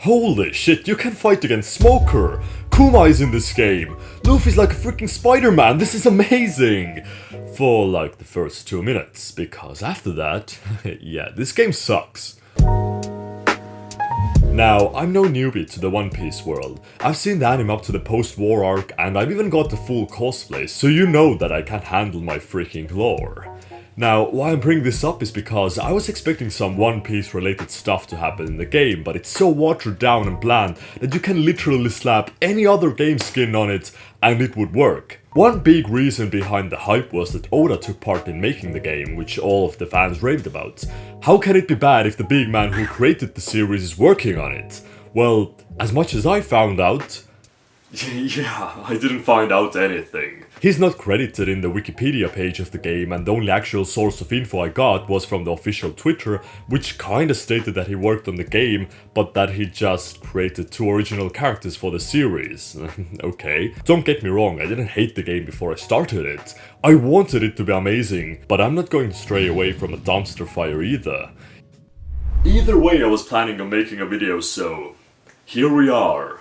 Holy shit, you can fight against Smoker! Kuma is in this game! Luffy's like a freaking Spider-Man, this is amazing! For like the first 2 minutes, because after that, yeah, this game sucks. Now, I'm no newbie to the One Piece world. I've seen the anime up to the post-war arc, and I've even got the full cosplay, so you know that I can't handle my freaking lore. Now, why I'm bringing this up is because I was expecting some One Piece related stuff to happen in the game, but it's so watered down and bland that you can literally slap any other game skin on it and it would work. One big reason behind the hype was that Oda took part in making the game, which all of the fans raved about. How can it be bad if the big man who created the series is working on it? Well, as much as I found out... yeah, I didn't find out anything. He's not credited in the Wikipedia page of the game, and the only actual source of info I got was from the official Twitter, which kinda stated that he worked on the game, but that he just created 2 original characters for the series. Okay. Don't get me wrong, I didn't hate the game before I started it. I wanted it to be amazing, but I'm not going to stray away from a dumpster fire either. Either way, I was planning on making a video, so here we are.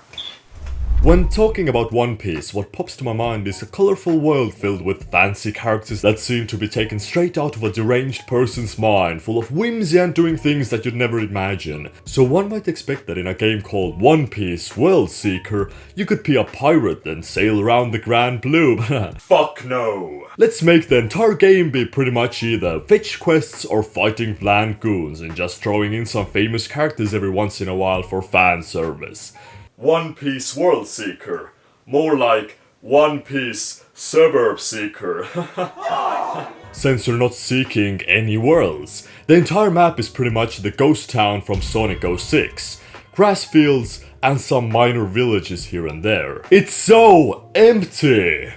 When talking about One Piece, what pops to my mind is a colorful world filled with fancy characters that seem to be taken straight out of a deranged person's mind, full of whimsy and doing things that you'd never imagine. So one might expect that in a game called One Piece World Seeker, you could be a pirate and sail around the Grand Blue. Fuck no! Let's make the entire game be pretty much either fetch quests or fighting bland goons and just throwing in some famous characters every once in a while for fan service. One Piece World Seeker. More like One Piece Suburb Seeker. Since you're not seeking any worlds, the entire map is pretty much the ghost town from Sonic 06. Grass fields and some minor villages here and there. It's so empty!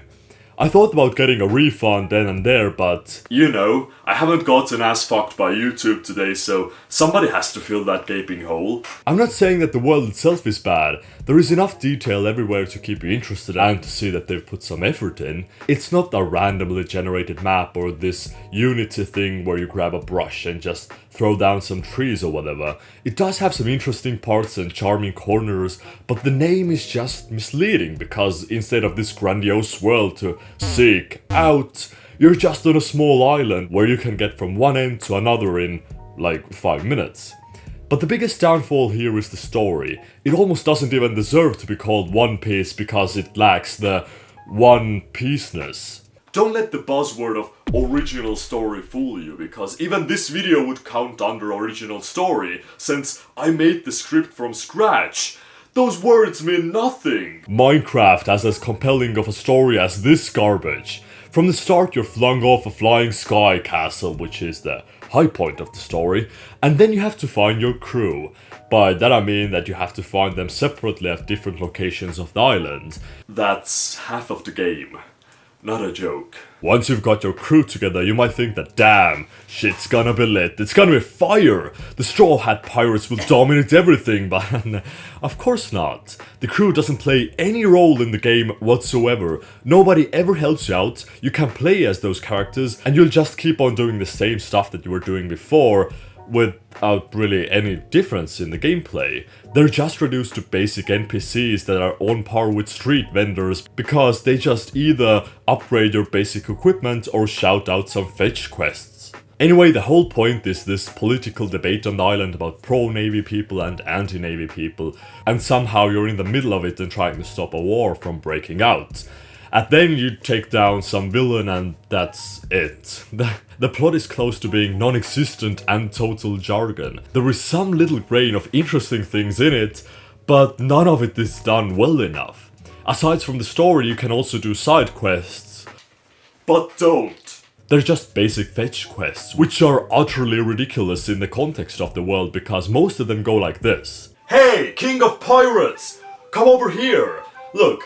I thought about getting a refund then and there, but... you know, I haven't gotten ass fucked by YouTube today, so somebody has to fill that gaping hole. I'm not saying that the world itself is bad. There is enough detail everywhere to keep you interested and to see that they've put some effort in. It's not a randomly generated map or this Unity thing where you grab a brush and just throw down some trees or whatever. It does have some interesting parts and charming corners, but the name is just misleading because instead of this grandiose world to seek out, you're just on a small island where you can get from one end to another in like 5 minutes. But the biggest downfall here is the story. It almost doesn't even deserve to be called One Piece because it lacks the One Piece-ness. Don't let the buzzword of original story fool you, because even this video would count under original story, since I made the script from scratch. Those words mean nothing! Minecraft has as compelling of a story as this garbage. From the start you're flung off a flying sky castle, which is the high point of the story, and then you have to find your crew. By that I mean that you have to find them separately at different locations of the island. That's half of the game. Not a joke. Once you've got your crew together, you might think that damn, shit's gonna be lit, it's gonna be fire! The Straw Hat Pirates will dominate everything, but of course not. The crew doesn't play any role in the game whatsoever. Nobody ever helps you out, you can play as those characters, and you'll just keep on doing the same stuff that you were doing before, without really any difference in the gameplay. They're just reduced to basic NPCs that are on par with street vendors because they just either upgrade your basic equipment or shout out some fetch quests. Anyway, the whole point is this political debate on the island about pro-Navy people and anti-Navy people, and somehow you're in the middle of it and trying to stop a war from breaking out. And then you take down some villain and that's it. The plot is close to being non-existent and total jargon. There is some little grain of interesting things in it, but none of it is done well enough. Aside from the story, you can also do side quests. But don't! They're just basic fetch quests, which are utterly ridiculous in the context of the world because most of them go like this. Hey, King of Pirates! Come over here! Look,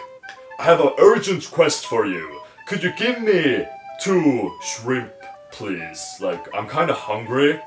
I have an urgent quest for you. Could you give me 2 shrimp, please? Like, I'm kinda hungry.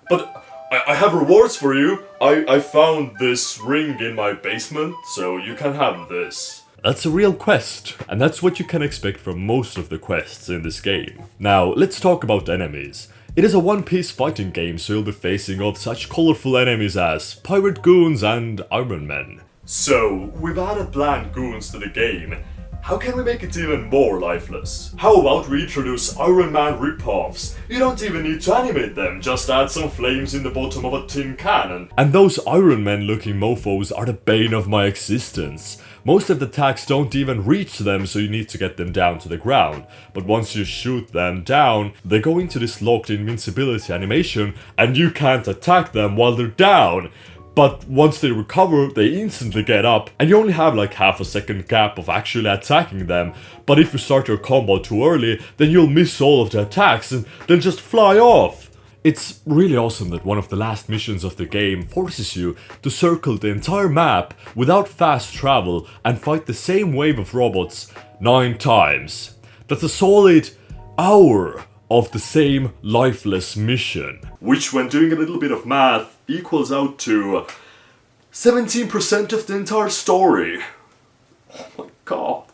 But I have rewards for you. I found this ring in my basement, so you can have this. That's a real quest, and that's what you can expect from most of the quests in this game. Now, let's talk about enemies. It is a one-piece fighting game, so you'll be facing off such colorful enemies as pirate goons and Iron Men. So, we've added bland goons to the game. How can we make it even more lifeless? How about we introduce Iron Man rip-offs? You don't even need to animate them, just add some flames in the bottom of a tin can. And those Iron Man looking mofos are the bane of my existence. Most of the attacks don't even reach them, so you need to get them down to the ground. But once you shoot them down, they go into this locked invincibility animation and you can't attack them while they're down. But once they recover, they instantly get up, and you only have like half a second gap of actually attacking them. But if you start your combo too early, then you'll miss all of the attacks and then just fly off. It's really awesome that one of the last missions of the game forces you to circle the entire map without fast travel and fight the same wave of robots 9 times. That's a solid hour of the same lifeless mission. Which, when doing a little bit of math, equals out to 17% of the entire story. Oh my god.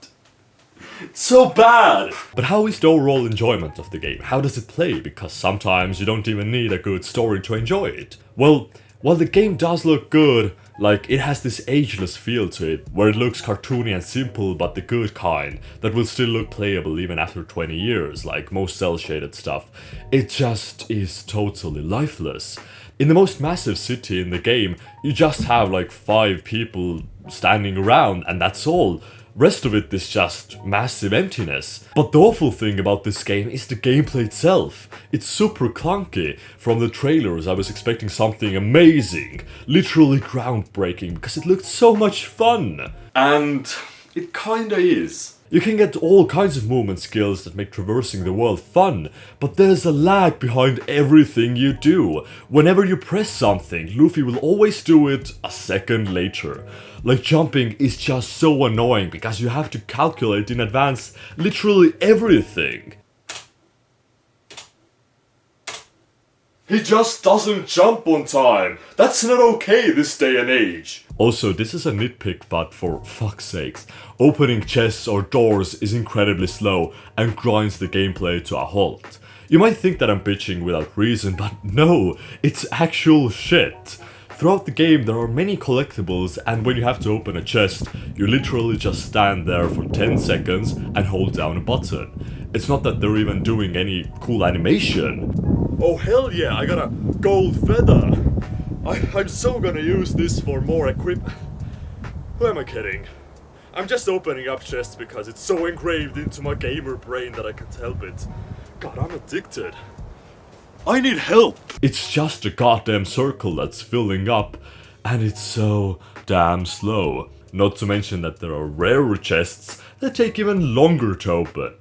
It's so bad! But how is the overall enjoyment of the game? How does it play? Because sometimes you don't even need a good story to enjoy it. Well, while the game does look good, like it has this ageless feel to it, where it looks cartoony and simple but the good kind, that will still look playable even after 20 years, like most cel-shaded stuff. It just is totally lifeless. In the most massive city in the game, you just have like 5 people standing around and that's all. Rest of it is just massive emptiness. But the awful thing about this game is the gameplay itself. It's super clunky. From the trailers I was expecting something amazing, literally groundbreaking, because it looked so much fun. And it kinda is. You can get all kinds of movement skills that make traversing the world fun, but there's a lag behind everything you do. Whenever you press something, Luffy will always do it a second later. Like jumping is just so annoying because you have to calculate in advance literally everything. He just doesn't jump on time. That's not okay this day and age. Also, this is a nitpick, but for fuck's sakes, opening chests or doors is incredibly slow and grinds the gameplay to a halt. You might think that I'm bitching without reason, but no, it's actual shit. Throughout the game there are many collectibles, and when you have to open a chest, you literally just stand there for 10 seconds and hold down a button. It's not that they're even doing any cool animation. Oh hell yeah, I got a gold feather! I'm so gonna use this for more Who am I kidding? I'm just opening up chests because it's so engraved into my gamer brain that I can't help it. God, I'm addicted. I need help! It's just a goddamn circle that's filling up, and it's so damn slow. Not to mention that there are rarer chests that take even longer to open.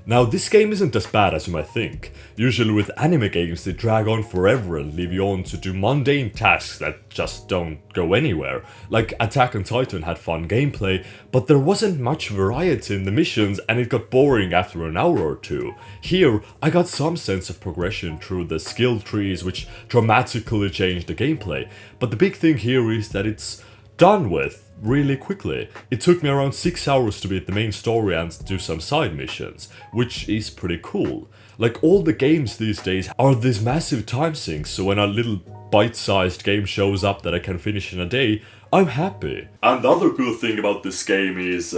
Now, this game isn't as bad as you might think. Usually with anime games they drag on forever and leave you on to do mundane tasks that just don't go anywhere. Like Attack on Titan had fun gameplay, but there wasn't much variety in the missions and it got boring after an hour or two. Here, I got some sense of progression through the skill trees which dramatically changed the gameplay, but the big thing here is that it's done with really quickly. It took me around 6 hours to beat the main story and do some side missions, which is pretty cool. Like all the games these days are these massive time sinks, so when a little bite-sized game shows up that I can finish in a day, I'm happy. And the other cool thing about this game is,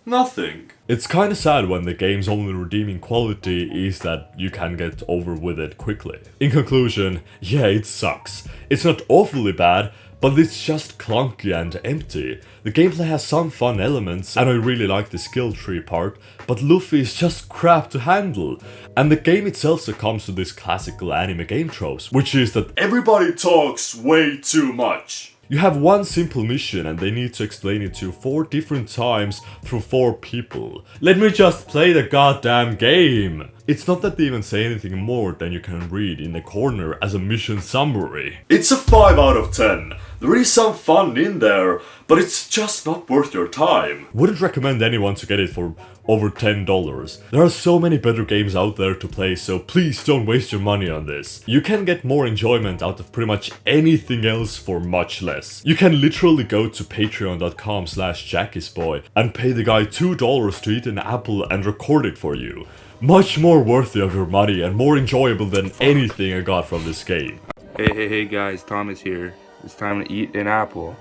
nothing. It's kinda sad when the game's only redeeming quality is that you can get over with it quickly. In conclusion, yeah, it sucks. It's not awfully bad, but it's just clunky and empty. The gameplay has some fun elements, and I really like the skill tree part, but Luffy is just crap to handle. And the game itself succumbs to this classical anime game tropes, which is that everybody talks way too much. You have one simple mission and they need to explain it to you 4 different times through 4 people. Let me just play the goddamn game! It's not that they even say anything more than you can read in the corner as a mission summary. It's a 5 out of 10. There is some fun in there, but it's just not worth your time. Wouldn't recommend anyone to get it for over $10. There are so many better games out there to play, so please don't waste your money on this. You can get more enjoyment out of pretty much anything else for much less. You can literally go to patreon.com/JackisBoy and pay the guy $2 to eat an apple and record it for you. much more worthy of your money and more enjoyable than anything I got from this game. Hey guys, Thomas here. It's time to eat an apple.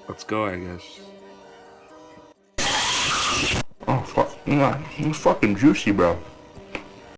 Let's go, I guess. Oh fuck, it's fucking juicy, bro.